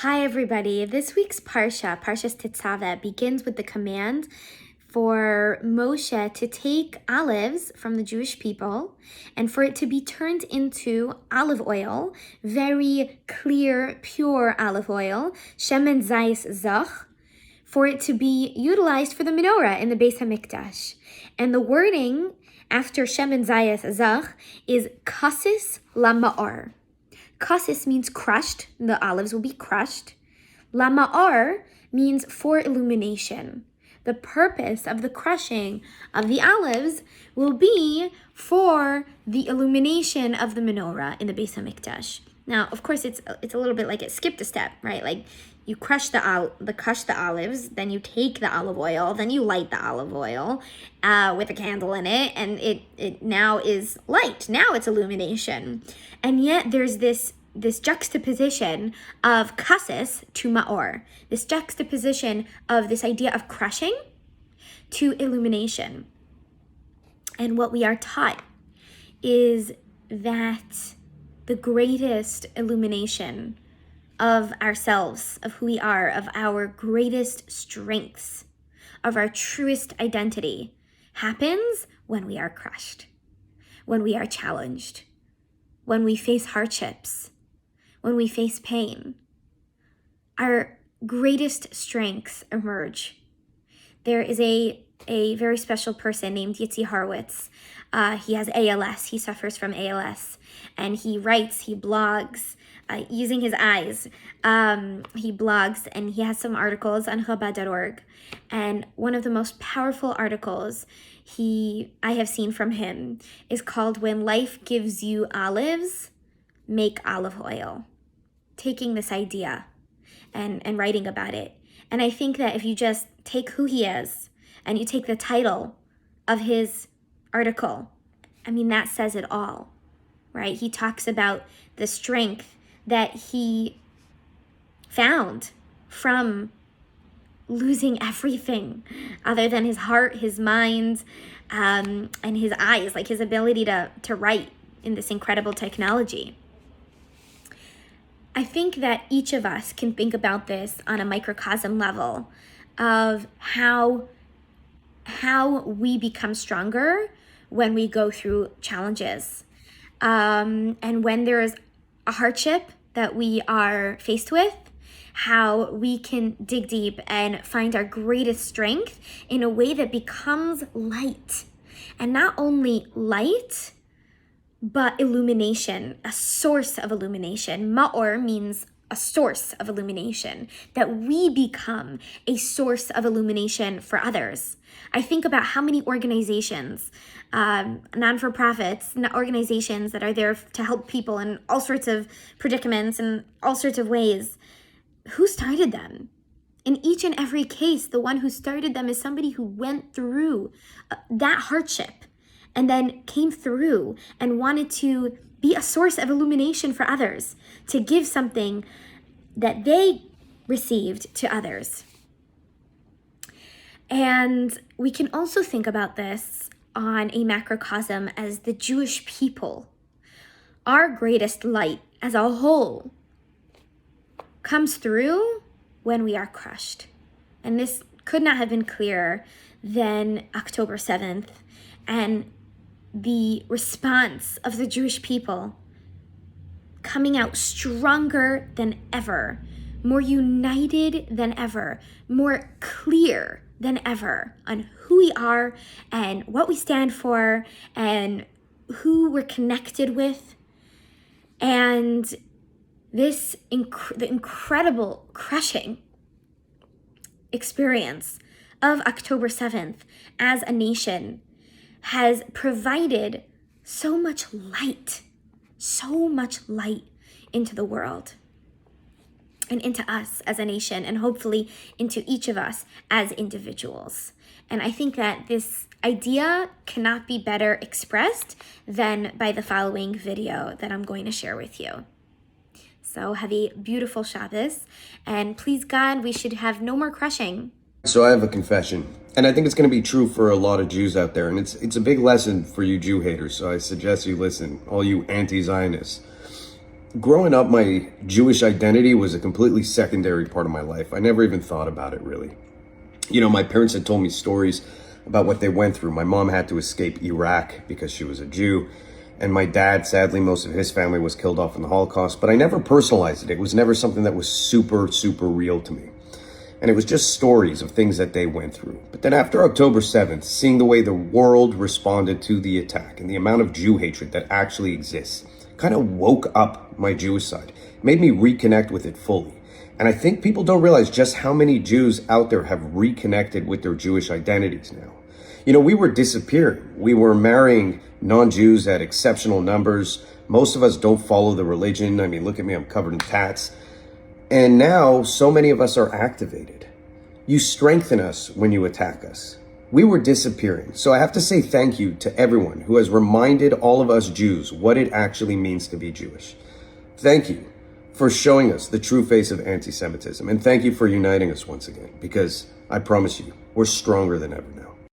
Hi everybody. This week's Parshas Tetzaveh, begins with the command for Moshe to take olives from the Jewish people and for it to be turned into olive oil, very clear, pure olive oil, shemen zayis zach, for it to be utilized for the menorah in the Beis HaMikdash. And the wording after shemen zayis zach is kasis lama'or. Kasis means crushed. The olives will be crushed. Lama'ar means for illumination. The purpose of the crushing of the olives will be for the illumination of the menorah in the Beis HaMikdash. Now, of course, it's a little bit like it skipped a step, right? Like you crush the olives, then you take the olive oil, then you light the olive oil with a candle in it, and it now is light. Now it's illumination. And yet there's this juxtaposition of kasis to ma'or, this juxtaposition of this idea of crushing to illumination. And what we are taught is that the greatest illumination of ourselves, of who we are, of our greatest strengths, of our truest identity, happens when we are crushed, when we are challenged, when we face hardships, when we face pain. Our greatest strengths emerge. There is a very special person named Yitzi Horowitz. He has ALS. He suffers from ALS. And he writes, he blogs, using his eyes. He blogs and he has some articles on Chabad.org. And one of the most powerful articles I have seen from him is called "When Life Gives You Olives, Make Olive Oil." Taking this idea and writing about it. And I think that if you just take who he is and you take the title of his article, I mean, that says it all, right? He talks about the strength that he found from losing everything other than his heart, his mind, and his eyes, like his ability to write in this incredible technology. I think that each of us can think about this on a microcosm level of how we become stronger when we go through challenges. And when there is a hardship that we are faced with, how we can dig deep and find our greatest strength in a way that becomes light. And not only light, but illumination, a source of illumination. Ma'or means a source of illumination, that we become a source of illumination for others. I think about how many organizations, non-for-profits, organizations that are there to help people in all sorts of predicaments and all sorts of ways. Who started them? In each and every case, the one who started them is somebody who went through that hardship and then came through and wanted to be a source of illumination for others, to give something that they received to others. And we can also think about this on a macrocosm as the Jewish people. Our greatest light as a whole comes through when we are crushed. And this could not have been clearer than October 7th and the response of the Jewish people coming out stronger than ever, more united than ever, more clear than ever on who we are and what we stand for and who we're connected with. And this the incredible crushing experience of October 7th as a nation has provided so much light into the world and into us as a nation, and hopefully into each of us as individuals. And I think that this idea cannot be better expressed than by the following video that I'm going to share with you. So have a beautiful Shabbos, and please God, we should have no more crushing. So I have a confession, and I think it's going to be true for a lot of Jews out there, and it's a big lesson for you Jew haters, so I suggest you listen, all you anti-Zionists. growing up, my Jewish identity was a completely secondary part of my life. I never even thought about it really. You know, my parents had told me stories about what they went through. My mom had to escape Iraq because she was a Jew. And my dad, sadly, most of his family was killed off in the Holocaust. But I never personalized it. It was never something that was super, super real to me. And it was just stories of things that they went through. But then after October 7th, seeing the way the world responded to the attack and the amount of Jew hatred that actually exists kind of woke up my Jewish side, made me reconnect with it fully. And I think people don't realize just how many Jews out there have reconnected with their Jewish identities now. You know, we were disappearing. We were marrying non-Jews at exceptional numbers. Most of us don't follow the religion. I mean, look at me, I'm covered in tats. And now so many of us are activated. You strengthen us when you attack us. We were disappearing. So I have to say thank you to everyone who has reminded all of us Jews what it actually means to be Jewish. Thank you for showing us the true face of anti-Semitism. And thank you for uniting us once again, because I promise you, we're stronger than ever now.